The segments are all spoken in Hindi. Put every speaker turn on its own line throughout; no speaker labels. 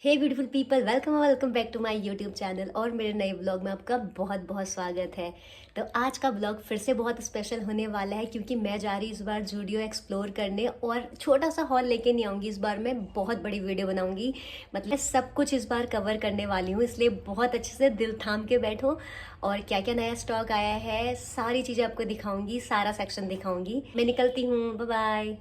Hey beautiful people, welcome back to my YouTube channel और मेरे नए ब्लॉग में आपका बहुत बहुत स्वागत है। तो आज का ब्लॉग फिर से बहुत स्पेशल होने वाला है क्योंकि मैं जा रही इस बार जूडियो एक्सप्लोर करने और छोटा सा हॉल लेके नहीं आऊँगी। इस बार मैं बहुत बड़ी वीडियो बनाऊँगी, मतलब सब कुछ इस बार कवर करने वाली हूँ, इसलिए बहुत अच्छे से दिल थाम के बैठो। और क्या क्या नया स्टॉक आया है सारी चीज़ें आपको दिखाऊंगी, सारा सेक्शन दिखाऊंगी। मैं निकलती हूँ, बाय बाय।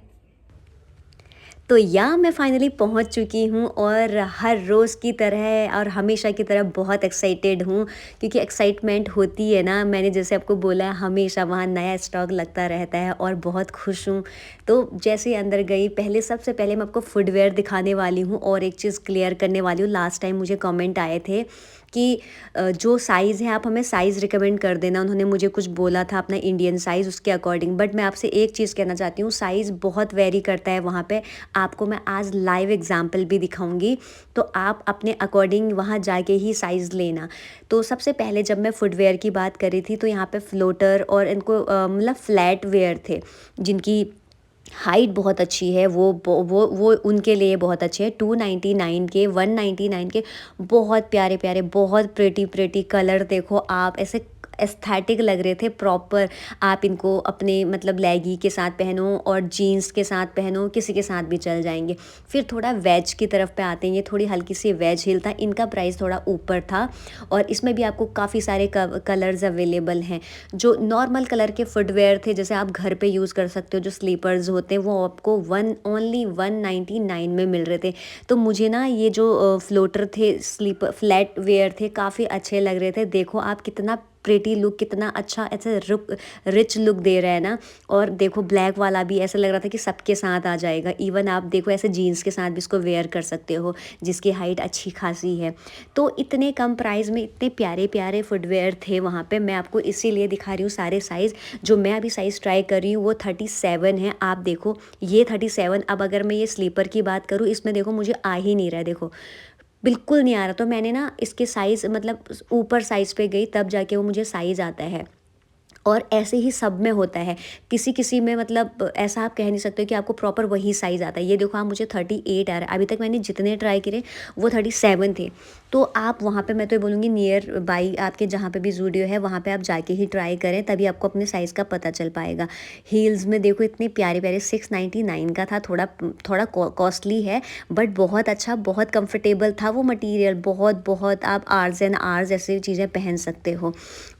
तो यहाँ मैं फाइनली पहुँच चुकी हूँ और हर रोज़ की तरह और हमेशा की तरह बहुत एक्साइटेड हूँ क्योंकि एक्साइटमेंट होती है ना। मैंने जैसे आपको बोला हमेशा वहाँ नया स्टॉक लगता रहता है और बहुत खुश हूँ। तो जैसे ही अंदर गई सबसे पहले मैं आपको फुटवेयर दिखाने वाली हूँ और एक चीज़ क्लियर करने वाली हूँ। लास्ट टाइम मुझे कमेंट आए थे कि जो साइज़ है आप हमें साइज़ रिकमेंड कर देना। उन्होंने मुझे कुछ बोला था अपना इंडियन साइज़ उसके अकॉर्डिंग, बट मैं आपसे एक चीज़ कहना चाहती हूँ, साइज़ बहुत वेरी करता है वहाँ पे। आपको मैं आज लाइव एग्जांपल भी दिखाऊंगी, तो आप अपने अकॉर्डिंग वहाँ जाके ही साइज़ लेना। तो सबसे पहले जब मैं फुटवेयर की बात करी थी तो यहाँ पे फ्लोटर और इनको मतलब फ्लैट वेयर थे जिनकी हाइट बहुत अच्छी है। वो उनके लिए बहुत अच्छे हैं। 299 के, 199 के, बहुत प्यारे प्यारे, बहुत प्रेटी कलर। देखो आप ऐसे एस्थेटिक लग रहे थे प्रॉपर। आप इनको अपने मतलब लेगी के साथ पहनो और जीन्स के साथ पहनो, किसी के साथ भी चल जाएंगे। फिर थोड़ा वेज की तरफ पे आते हैं, ये थोड़ी हल्की सी वेज हिल था, इनका प्राइस थोड़ा ऊपर था और इसमें भी आपको काफ़ी सारे कलर्स अवेलेबल हैं। जो नॉर्मल कलर के फुटवेयर थे जैसे आप घर पे यूज़ कर सकते हो, जो स्लीपर्स होते हैं, वो आपको ओनली 199 में मिल रहे थे। तो मुझे ना ये जो फ्लोटर थे, स्लीपर फ्लैट वेयर थे, काफ़ी अच्छे लग रहे थे। देखो आप कितना प्रेटी लुक, कितना अच्छा ऐसे रिच लुक दे रहा है ना। और देखो ब्लैक वाला भी ऐसा लग रहा था कि सबके साथ आ जाएगा। इवन आप देखो ऐसे जीन्स के साथ भी इसको वेयर कर सकते हो जिसकी हाइट अच्छी खासी है। तो इतने कम प्राइस में इतने प्यारे प्यारे फुटवेयर थे वहाँ पे। मैं आपको इसीलिए दिखा रही हूँ सारे साइज़। जो मैं अभी साइज़ ट्राई कर रही हूँ वो 37 है। आप देखो ये 37। अब अगर मैं ये स्लीपर की बात करूँ, इसमें देखो मुझे आ ही नहीं रहा है, देखो बिल्कुल नहीं आ रहा। तो मैंने ना इसके साइज़ मतलब ऊपर साइज़ पे गई तब जाके वो मुझे साइज़ आता है। और ऐसे ही सब में होता है, किसी किसी में मतलब ऐसा आप कह नहीं सकते कि आपको प्रॉपर वही साइज़ आता है। ये देखो आप, मुझे 38 आ रहा है। अभी तक मैंने जितने ट्राई करे वो 37 थे। तो आप वहाँ पे, मैं तो ये बोलूँगी नियर बाई आपके जहाँ पे भी ज़ूडियो है वहाँ पे आप जाके ही ट्राई करें, तभी आपको अपने साइज़ का पता चल पाएगा। हील्स में देखो इतने प्यारे प्यारे, 699 का था। थोड़ा थोड़ा कॉस्टली है बट बहुत अच्छा, बहुत कंफर्टेबल था वो मटेरियल। बहुत बहुत आप आर्स एंड आर्स ऐसी चीज़ें पहन सकते हो।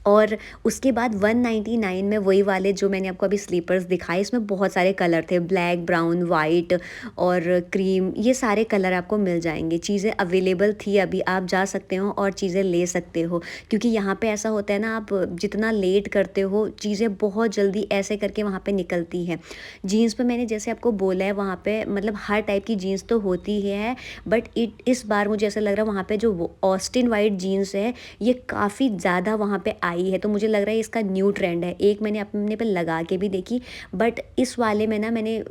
और उसके बाद 199 में वही वाले जो मैंने आपको अभी स्लीपर्स दिखाए, इसमें बहुत सारे कलर थे, ब्लैक, ब्राउन, वाइट और क्रीम। ये सारे कलर आपको मिल जाएंगे। चीज़ें अवेलेबल थी, अभी आप जा सकते हो और चीज़ें ले सकते हो। क्योंकि यहाँ पे ऐसा होता है ना, आप जितना लेट करते हो चीज़ें बहुत जल्दी ऐसे करके वहाँ पे निकलती है। जीन्स पे मैंने जैसे आपको बोला है, वहाँ पे मतलब हर टाइप की जीन्स तो होती ही है, बट इस बार मुझे ऐसा लग रहा है वहाँ पे जो ऑस्टिन वाइट जीन्स है ये काफ़ी ज़्यादा वहाँ पे आई है। तो मुझे लग रहा है इसका न्यू ट्रेंड है। एक मैंने अपने पे लगा के भी देखी, बट इस वाले में ना मैंने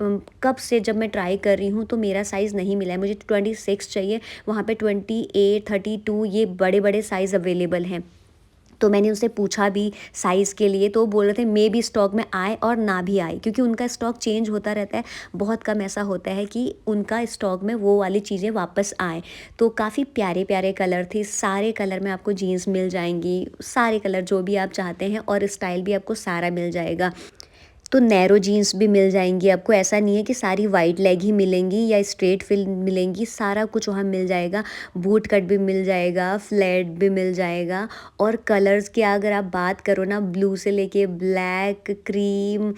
कब से जब मैं ट्राई कर रही हूँ तो मेरा साइज़ नहीं मिला है। मुझे 26 चाहिए, वहाँ पे 28, 32 ये बड़े बड़े साइज़ अवेलेबल हैं। तो मैंने उनसे पूछा भी साइज़ के लिए, तो वो बोल रहे थे मे बी स्टॉक में आए और ना भी आए, क्योंकि उनका स्टॉक चेंज होता रहता है। बहुत कम ऐसा होता है कि उनका स्टॉक में वो वाली चीज़ें वापस आए। तो काफ़ी प्यारे प्यारे कलर थे, सारे कलर में आपको जीन्स मिल जाएंगी, सारे कलर जो भी आप चाहते हैं, और स्टाइल भी आपको सारा मिल जाएगा। तो नैरो जीन्स भी मिल जाएंगी आपको। ऐसा नहीं है कि सारी वाइट लेग ही मिलेंगी या स्ट्रेट फिल मिलेंगी, सारा कुछ वहाँ मिल जाएगा। बूट कट भी मिल जाएगा, फ्लैट भी मिल जाएगा। और कलर्स की अगर आप बात करो ना, ब्लू से लेके ब्लैक, क्रीम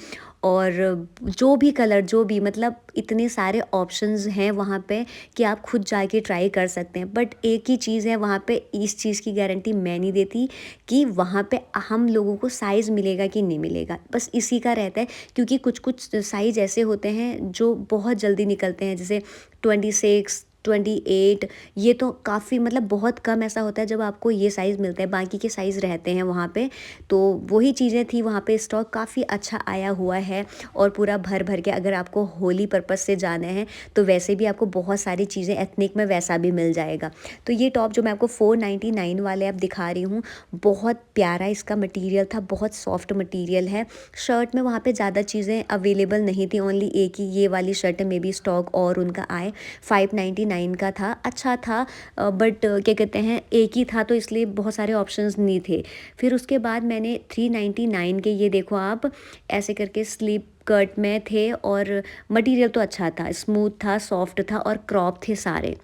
और जो भी कलर, जो भी मतलब इतने सारे ऑप्शंस हैं वहाँ पे कि आप खुद जाके ट्राई कर सकते हैं। बट एक ही चीज़ है वहाँ पे, इस चीज़ की गारंटी मैं नहीं देती कि वहाँ पे हम लोगों को साइज़ मिलेगा कि नहीं मिलेगा, बस इसी का रहता है। क्योंकि कुछ कुछ साइज़ ऐसे होते हैं जो बहुत जल्दी निकलते हैं, जैसे 26, 28, ये तो काफ़ी मतलब बहुत कम ऐसा होता है जब आपको ये साइज़ मिलता है, बाकी के साइज़ रहते हैं वहाँ पे। तो वही चीज़ें थी वहाँ पे, स्टॉक काफ़ी अच्छा आया हुआ है और पूरा भर भर के। अगर आपको होली पर्पज़ से जाना है तो वैसे भी आपको बहुत सारी चीज़ें एथनिक में वैसा भी मिल जाएगा। तो ये टॉप जो मैं आपको 499 वाले अब दिखा रही हूँ, बहुत प्यारा इसका मटेरियल था, बहुत सॉफ्ट मटेरियल है। शर्ट में वहाँ पे ज़्यादा चीज़ें अवेलेबल नहीं थी, ओनली एक ही ये वाली शर्ट है, मे बी स्टॉक और उनका आए। 599 399 का था, अच्छा था, बट क्या कहते हैं एक ही था तो इसलिए बहुत सारे ऑप्शंस नहीं थे। फिर उसके बाद मैंने 399 के, ये देखो आप, ऐसे करके स्लीप कट में थे और मटेरियल तो अच्छा था, स्मूथ था, सॉफ्ट था और क्रॉप थे सारे।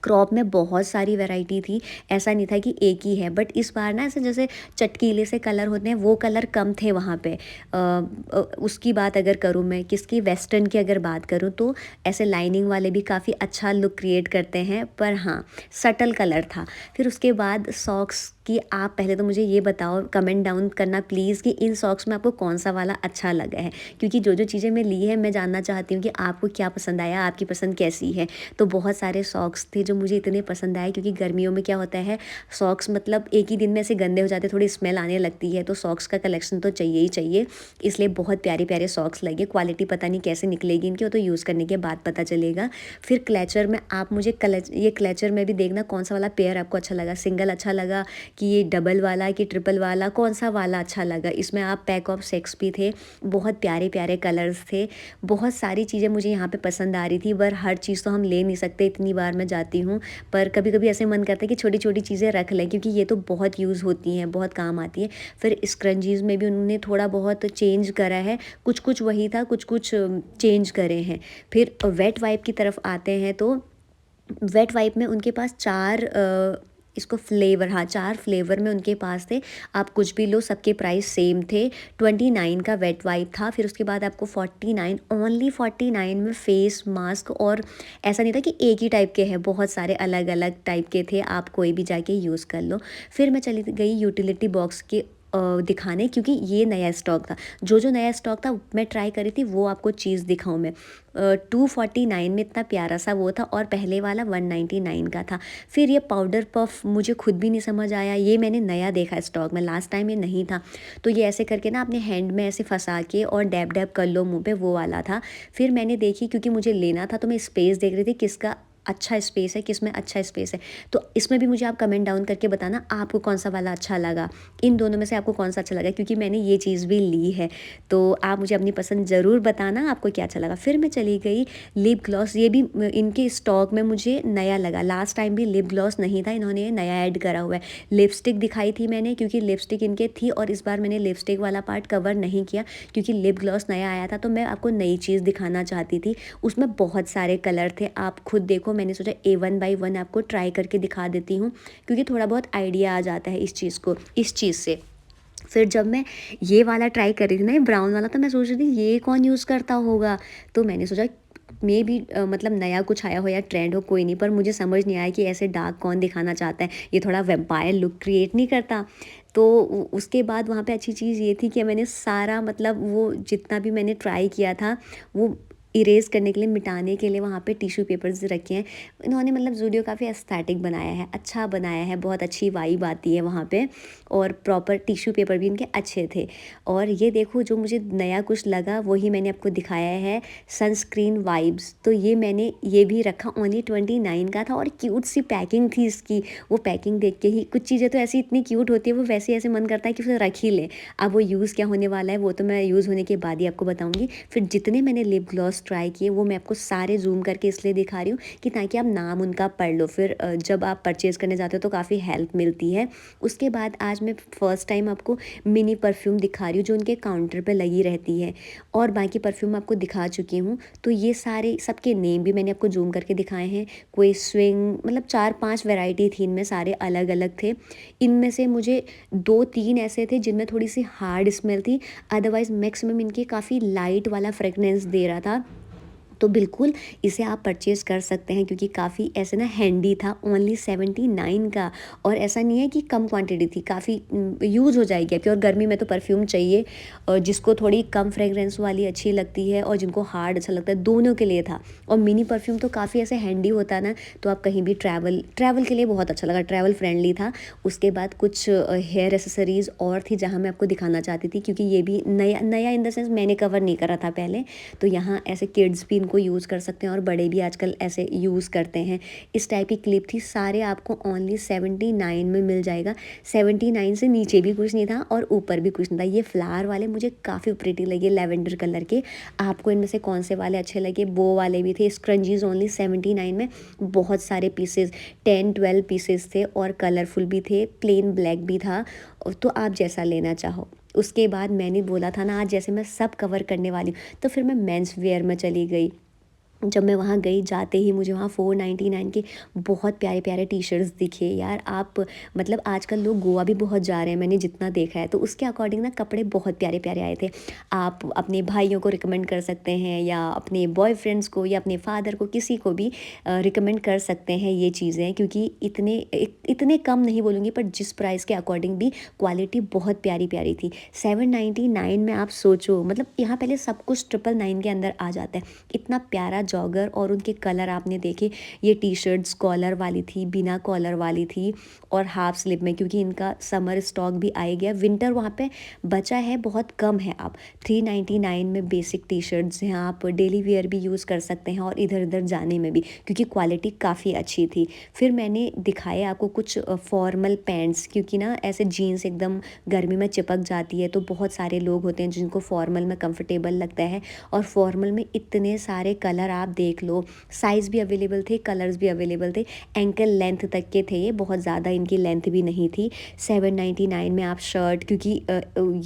क्रॉप में बहुत सारी वैरायटी थी, ऐसा नहीं था कि एक ही है, बट इस बार ना ऐसे जैसे चटकीले से कलर होते हैं वो कलर कम थे वहाँ पे। उसकी बात अगर करूँ मैं किसकी, वेस्टर्न की अगर बात करूँ तो ऐसे लाइनिंग वाले भी काफ़ी अच्छा लुक क्रिएट करते हैं, पर हाँ सटल कलर था। फिर उसके बाद सॉक्स की, आप पहले तो मुझे ये बताओ, कमेंट डाउन करना प्लीज़ कि इन सॉक्स में आपको कौन सा वाला अच्छा लगा है, क्योंकि जो जो चीज़ें मैं ली है मैं जानना चाहती हूँ कि आपको क्या पसंद आया, आपकी पसंद कैसी है। तो बहुत सारे सॉक्स थे जो मुझे इतने पसंद आए, क्योंकि गर्मियों में क्या होता है, सॉक्स मतलब एक ही दिन में ऐसे गंदे हो जाते, थोड़ी स्मेल आने लगती है, तो सॉक्स का कलेक्शन तो चाहिए ही चाहिए। इसलिए बहुत प्यारे प्यारे सॉक्स लगे, क्वालिटी पता नहीं कैसे निकलेगी इनकी, वो तो यूज़ करने के बाद पता चलेगा। फिर क्लचर में आप मुझे ये क्लचर में भी देखना कौन सा वाला पेयर आपको अच्छा लगा, सिंगल अच्छा लगा कि ये डबल वाला कि ट्रिपल वाला, कौन सा वाला अच्छा लगा। इसमें आप पैक ऑफ 6 भी थे, बहुत प्यारे प्यारे कलर्स थे, बहुत सारी चीज़ें मुझे यहाँ पे पसंद आ रही थी। पर हर चीज़ तो हम ले नहीं सकते, इतनी बार मैं जाती हूँ, पर कभी कभी ऐसे मन करता है कि छोटी छोटी चीज़ें रख लें, क्योंकि ये तो बहुत यूज़ होती हैं, बहुत काम आती है। फिर स्क्रंजीज़ में भी उन्होंने थोड़ा बहुत चेंज करा है, कुछ कुछ वही था, कुछ कुछ चेंज करे हैं। फिर वेट वाइप की तरफ आते हैं तो वेट वाइप में उनके पास इसको फ्लेवर, हाँ 4 फ्लेवर में उनके पास थे। आप कुछ भी लो, सबके प्राइस सेम थे। 29 का वेट वाइप था। फिर उसके बाद आपको 49, ओनली 49 में फेस मास्क, और ऐसा नहीं था कि एक ही टाइप के हैं, बहुत सारे अलग अलग टाइप के थे, आप कोई भी जाके यूज़ कर लो। फिर मैं चली गई यूटिलिटी बॉक्स के दिखाने, क्योंकि ये नया स्टॉक था। जो जो नया स्टॉक था मैं ट्राई करी थी, वो आपको चीज़ दिखाऊं मैं। 249 में इतना प्यारा सा वो था, और पहले वाला 199 का था। फिर ये पाउडर पफ मुझे खुद भी नहीं समझ आया, ये मैंने नया देखा स्टॉक में, लास्ट टाइम ये नहीं था। तो ये ऐसे करके ना अपने हैंड में ऐसे फंसा के और डैब डैब कर लो मुँह पे, वो वाला था। फिर मैंने देखी, क्योंकि मुझे लेना था, तो मैं स्पेस देख रही थी किसका अच्छा स्पेस है, किस में अच्छा स्पेस है। तो इसमें भी मुझे आप कमेंट डाउन करके बताना आपको कौन सा वाला अच्छा लगा, इन दोनों में से आपको कौन सा अच्छा लगा, क्योंकि मैंने ये चीज़ भी ली है। तो आप मुझे अपनी पसंद ज़रूर बताना आपको क्या अच्छा लगा। फिर मैं चली गई लिप ग्लॉस, ये भी इनके स्टॉक में मुझे नया लगा, लास्ट टाइम भी लिप ग्लॉस नहीं था, इन्होंने नया ऐड करा हुआ है। लिपस्टिक दिखाई थी मैंने, क्योंकि लिपस्टिक इनके थी, और इस बार मैंने लिपस्टिक वाला पार्ट कवर नहीं किया, क्योंकि लिप ग्लॉस नया आया था, तो मैं आपको नई चीज़ दिखाना चाहती थी। उसमें बहुत सारे कलर थे, आप खुद देखो, मैंने सोचा A1 बाई 1 आपको ट्राई करके दिखा देती हूँ, क्योंकि थोड़ा बहुत आइडिया आ जाता है इस चीज़ से। फिर जब मैं ये वाला ट्राई कर रही थी ना, ये ब्राउन वाला, तो मैं सोच रही थी ये कौन यूज़ करता होगा, तो मैंने सोचा मे भी मतलब नया कुछ आया हो या ट्रेंड हो, कोई नहीं, पर मुझे समझ नहीं आया कि ऐसे डार्क कौन दिखाना चाहता है, ये थोड़ा वेम्पायर लुक क्रिएट नहीं करता। तो उसके बाद वहाँ पे अच्छी चीज़ ये थी कि मैंने सारा, मतलब वो जितना भी मैंने ट्राई किया था, वो इरेज़ करने के लिए, मिटाने के लिए वहाँ पे टिश्यू पेपर्स रखे हैं इन्होंने। मतलब ज़ूडियो काफ़ी एस्थेटिक बनाया है, अच्छा बनाया है, बहुत अच्छी वाइब आती है वहाँ पे, और प्रॉपर टिश्यू पेपर भी इनके अच्छे थे। और ये देखो, जो मुझे नया कुछ लगा वही मैंने आपको दिखाया है, सनस्क्रीन वाइब्स। तो ये मैंने ये भी रखा, ओनली 29 का था, और क्यूट सी पैकिंग थी इसकी। वो पैकिंग देख के ही, कुछ चीज़ें तो ऐसी इतनी क्यूट होती है, वो वैसे ऐसे मन करता है कि उसे रख ही लें। अब वो यूज़ क्या होने वाला है वो तो मैं यूज़ होने के बाद ही आपको बताऊँगी। फिर जितने मैंने लिप ग्लॉस ट्राई किए, वो मैं आपको सारे जूम करके इसलिए दिखा रही हूँ कि ताकि आप नाम उनका पढ़ लो, फिर जब आप परचेज़ करने जाते हो तो काफ़ी हेल्प मिलती है। उसके बाद आज मैं फ़र्स्ट टाइम आपको मिनी परफ्यूम दिखा रही हूँ, जो उनके काउंटर पे लगी रहती है, और बाकी परफ्यूम आपको दिखा चुकी हूँ। तो ये सारे, सबके नेम भी मैंने आपको जूम करके दिखाए हैं। कोई स्विंग, मतलब 4-5 वैरायटी थी इनमें, सारे अलग अलग थे। इनमें से मुझे 2-3 ऐसे थे जिनमें थोड़ी सी हार्ड स्मेल थी, अदरवाइज़ मैक्सिमम इनके काफ़ी लाइट वाला फ्रेगनेंस दे रहा था। तो बिल्कुल इसे आप परचेज़ कर सकते हैं, क्योंकि काफ़ी ऐसे ना हैंडी था, ओनली 79 का। और ऐसा नहीं है कि कम क्वांटिटी थी, काफ़ी यूज़ हो जाएगी आपकी। और गर्मी में तो परफ्यूम चाहिए, और जिसको थोड़ी कम फ्रेगरेंस वाली अच्छी लगती है और जिनको हार्ड अच्छा लगता है, दोनों के लिए था। और मिनी परफ्यूम तो काफ़ी ऐसे हैंडी होता है ना, तो आप कहीं भी ट्रैवल के लिए बहुत अच्छा लगा, ट्रैवल फ्रेंडली था। उसके बाद कुछ हेयर एसेसरीज़ और थी, जहाँ मैं आपको दिखाना चाहती थी, क्योंकि ये भी नया इन द सेंस मैंने कवर नहीं करा था पहले। तो यहाँ ऐसे किड्स भी इनको को यूज़ कर सकते हैं और बड़े भी आजकल ऐसे यूज़ करते हैं। इस टाइप की क्लिप थी, सारे आपको ओनली 79 में मिल जाएगा। 79 से नीचे भी कुछ नहीं था और ऊपर भी कुछ नहीं था। ये फ्लावर वाले मुझे काफ़ी प्रिटी लगे, लेवेंडर कलर के। आपको इनमें से कौन से वाले अच्छे लगे? वो वाले भी थे। स्क्रंजीज ओनली 79 में, बहुत सारे पीसेस, 10-12 पीसेस थे और कलरफुल भी थे, प्लेन ब्लैक भी था। तो आप जैसा लेना चाहो। उसके बाद मैंने बोला था ना आज जैसे मैं सब कवर करने वाली हूँ, तो फिर मैं मेंस वेयर में चली गई। जब मैं वहाँ गई, जाते ही मुझे वहाँ 499 के बहुत प्यारे प्यारे टी शर्ट्स दिखे यार। आप मतलब आजकल लोग गोवा भी बहुत जा रहे हैं, मैंने जितना देखा है, तो उसके अकॉर्डिंग ना कपड़े बहुत प्यारे प्यारे आए थे। आप अपने भाइयों को रिकमेंड कर सकते हैं या अपने बॉयफ्रेंड्स को या अपने फादर को, किसी को भी रिकमेंड कर सकते हैं ये चीज़ें, क्योंकि इतने कम नहीं बोलूँगी, पर जिस प्राइस के अकॉर्डिंग भी क्वालिटी बहुत प्यारी प्यारी थी। 799 में आप सोचो, मतलब यहाँ पहले सब कुछ 999 के अंदर आ जाता है। इतना प्यारा जॉगर, और उनके कलर आपने देखे। ये टी शर्ट्स कॉलर वाली थी, बिना कॉलर वाली थी और हाफ स्लीव में, क्योंकि इनका समर स्टॉक भी आ गया। विंटर वहाँ पे बचा है, बहुत कम है। आप 399 में बेसिक टी शर्ट्स हैं, आप डेली वेयर भी यूज़ कर सकते हैं और इधर उधर जाने में भी, क्योंकि क्वालिटी काफ़ी अच्छी थी। फिर मैंने दिखाए आपको कुछ फॉर्मल पैंट्स, क्योंकि ना ऐसे जीन्स एकदम गर्मी में चिपक जाती है, तो बहुत सारे लोग होते हैं जिनको फॉर्मल में कंफर्टेबल लगता है। और फॉर्मल में इतने सारे कलर आप देख लो, साइज़ भी अवेलेबल थे, कलर्स भी अवेलेबल थे। एंकल लेंथ तक के थे ये, बहुत ज़्यादा इनकी लेंथ भी नहीं थी। 799 में आप शर्ट, क्योंकि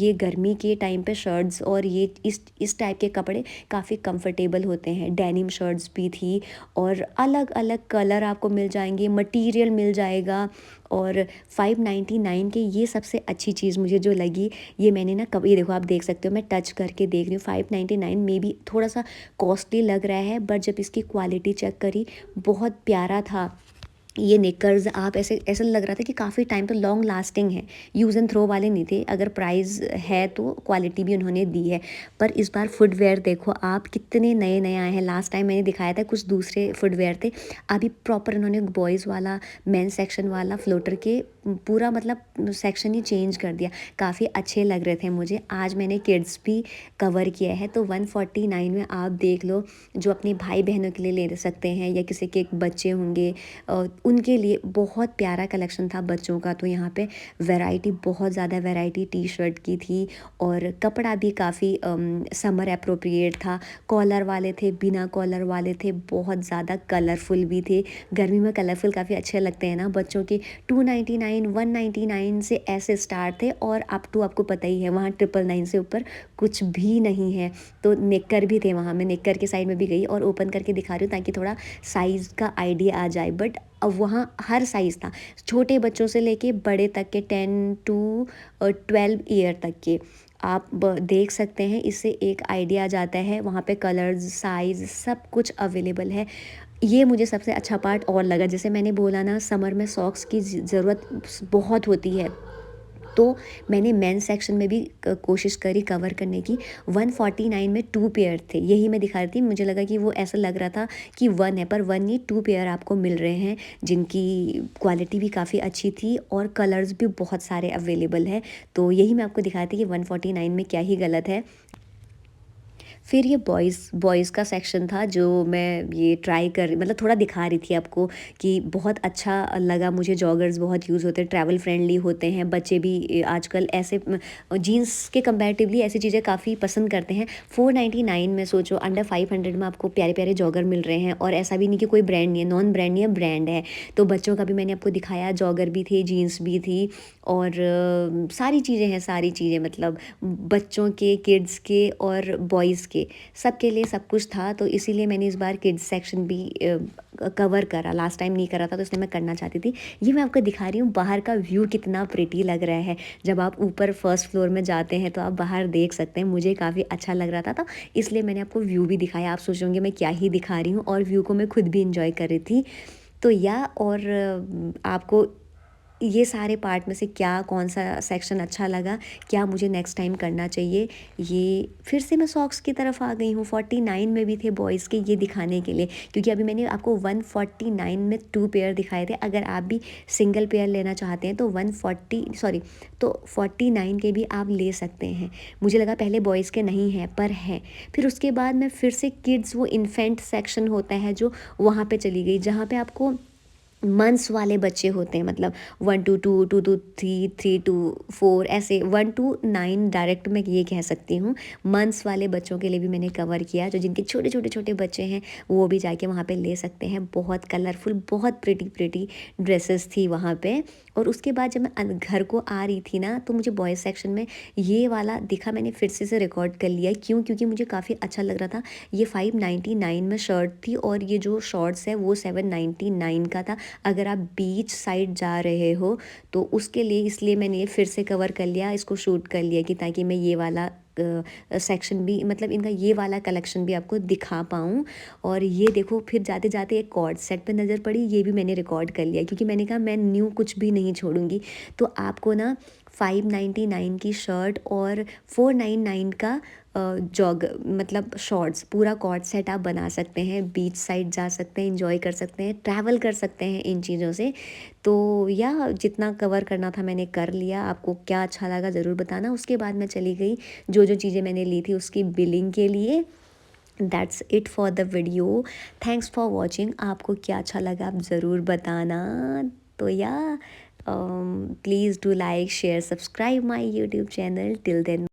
ये गर्मी के टाइम पे शर्ट्स और ये इस टाइप के कपड़े काफ़ी कंफर्टेबल होते हैं। डेनिम शर्ट्स भी थी और अलग अलग कलर आपको मिल जाएंगे, मटेरियल मिल जाएगा। और 599 के ये सबसे अच्छी चीज़ मुझे जो लगी, ये मैंने ना कभी, देखो आप देख सकते हो, मैं टच करके देख रही हूँ। 599 में भी थोड़ा सा कॉस्टली लग रहा है, बट जब इसकी क्वालिटी चेक करी, बहुत प्यारा था। ये निकर्स आप ऐसे लग रहा था कि काफ़ी टाइम तो लॉन्ग लास्टिंग है, यूज़ एंड थ्रो वाले नहीं थे। अगर प्राइस है तो क्वालिटी भी उन्होंने दी है। पर इस बार फुटवेयर देखो आप, कितने नए नए आए हैं। लास्ट टाइम मैंने दिखाया था कुछ दूसरे फुटवेयर थे, अभी प्रॉपर उन्होंने बॉयज़ वाला, मेन सेक्शन वाला, फ्लोटर के पूरा मतलब सेक्शन ही चेंज कर दिया। काफ़ी अच्छे लग रहे थे मुझे। आज मैंने किड्स भी कवर किया है, तो 149 में आप देख लो, जो अपने भाई बहनों के लिए ले सकते हैं या किसी के बच्चे होंगे उनके लिए बहुत प्यारा कलेक्शन था बच्चों का। तो यहाँ पे वैरायटी, बहुत ज़्यादा वैरायटी टी शर्ट की थी और कपड़ा भी काफ़ी समर अप्रोप्रिएट था। कॉलर वाले थे, बिना कॉलर वाले थे, बहुत ज़्यादा कलरफुल भी थे। गर्मी में कलरफुल काफ़ी अच्छे लगते हैं ना बच्चों के। 299, 199 से ऐसे स्टार्ट थे और अप टू, आपको पता ही है, वहाँ 999 से ऊपर कुछ भी नहीं है। तो नेकर भी थे वहाँ, मैं नेकर के साइड में भी गई और ओपन करके दिखा रही हूँ ताकि थोड़ा साइज़ का आइडिया आ जाए। बट अब वहाँ हर साइज़ था, छोटे बच्चों से लेके बड़े तक के, 10 to 12 ईयर तक के। आप देख सकते हैं, इससे एक आइडिया आ जाता है। वहाँ पे कलर्स, साइज़, सब कुछ अवेलेबल है। ये मुझे सबसे अच्छा पार्ट और लगा, जैसे मैंने बोला ना, समर में सॉक्स की ज़रूरत बहुत होती है, तो मैंने मेंस सेक्शन में भी कोशिश करी कवर करने की। 149 में 2 पेयर थे, यही मैं दिखा रही थी। मुझे लगा कि वो ऐसा लग रहा था कि 1 है, पर 1 नहीं, 2 पेयर आपको मिल रहे हैं, जिनकी क्वालिटी भी काफ़ी अच्छी थी और कलर्स भी बहुत सारे अवेलेबल है। तो यही मैं आपको दिखा रही थी कि 149 में क्या ही गलत है। फिर ये बॉयज़ का सेक्शन था, जो मैं ये ट्राई कर, मतलब थोड़ा दिखा रही थी आपको कि बहुत अच्छा लगा मुझे। जॉगर्स बहुत यूज़ होते हैं, ट्रैवल फ्रेंडली होते हैं, बच्चे भी आजकल ऐसे जीन्स के कंपैरेटिवली ऐसी चीज़ें काफ़ी पसंद करते हैं। 499 में सोचो, अंडर 500 में आपको प्यारे प्यारे जॉगर मिल रहे हैं। और ऐसा भी नहीं कि कोई ब्रांड नहीं है, नॉन ब्रांड नहीं है, ब्रांड है। तो बच्चों का भी मैंने आपको दिखाया, जॉगर भी थे, जीन्स भी थी और सारी चीज़ें हैं, सारी चीज़ें, मतलब बच्चों के, किड्स के और बॉयज़ के, सबके लिए सब कुछ था। तो इसीलिए मैंने इस बार किड्स सेक्शन भी कवर करा, लास्ट टाइम नहीं करा था, तो इसलिए मैं करना चाहती थी। ये मैं आपको दिखा रही हूँ, बाहर का व्यू कितना प्रिटी लग रहा है। जब आप ऊपर फर्स्ट फ्लोर में जाते हैं तो आप बाहर देख सकते हैं, मुझे काफ़ी अच्छा लग रहा था, तो इसलिए मैंने आपको व्यू भी दिखाया। आप सोच होंगे मैं क्या ही दिखा रही हूँ, और व्यू को मैं खुद भी इंजॉय कर रही थी। तो या और आपको ये सारे पार्ट में से क्या कौन सा सेक्शन अच्छा लगा, क्या मुझे नेक्स्ट टाइम करना चाहिए। ये फिर से मैं सॉक्स की तरफ आ गई हूँ। 49 में भी थे बॉयज़ के, ये दिखाने के लिए, क्योंकि अभी मैंने आपको 149 में 2 पेयर दिखाए थे। अगर आप भी सिंगल पेयर लेना चाहते हैं तो 49 के भी आप ले सकते हैं। मुझे लगा पहले बॉयज़ के नहीं हैं, पर हैं। फिर उसके बाद मैं फिर से किड्स, वो इन्फेंट सेक्शन होता है जो, वहाँ पे चली गई, जहाँ पे आपको मंथ्स वाले बच्चे होते हैं, मतलब 1 to 2, 2 to 3, 3 to 4, ऐसे 1 to 9 डायरेक्ट मैं ये कह सकती हूँ। मंथ्स वाले बच्चों के लिए भी मैंने कवर किया, जो जिनके छोटे छोटे छोटे बच्चे हैं वो भी जाके वहाँ पे ले सकते हैं। बहुत कलरफुल, बहुत प्रिटी ड्रेसेस थी वहाँ पे। और उसके बाद जब मैं घर को आ रही थी ना, तो मुझे बॉयज़ सेक्शन में ये वाला दिखा। मैंने फिर से रिकॉर्ड कर लिया, क्यों? क्योंकि मुझे काफ़ी अच्छा लग रहा था। ये 599 में शर्ट थी, और ये जो शॉर्ट्स है वो 799 का था। अगर आप बीच साइड जा रहे हो तो उसके लिए, इसलिए मैंने ये फिर से कवर कर लिया, इसको शूट कर लिया, कि ताकि मैं ये वाला सेक्शन भी, मतलब इनका ये वाला कलेक्शन भी आपको दिखा पाऊँ। और ये देखो, फिर जाते जाते एक कॉर्ड सेट पे नज़र पड़ी, ये भी मैंने रिकॉर्ड कर लिया, क्योंकि मैंने कहा मैं न्यू कुछ भी नहीं छोड़ूंगी। तो आपको ना 599 की शर्ट और 499 का जॉग, मतलब शॉर्ट्स, पूरा कॉर्ड सेट आप बना सकते हैं। बीच साइड जा सकते हैं, एंजॉय कर सकते हैं, ट्रैवल कर सकते हैं इन चीज़ों से। तो या जितना कवर करना था मैंने कर लिया। आपको क्या अच्छा लगा ज़रूर बताना। उसके बाद मैं चली गई जो जो चीज़ें मैंने ली थी उसकी बिलिंग के लिए। That's it for the video. Thanks for watching. आपको क्या अच्छा लगा आप ज़रूर बताना। तो या please do like, share, subscribe my YouTube channel. Till then.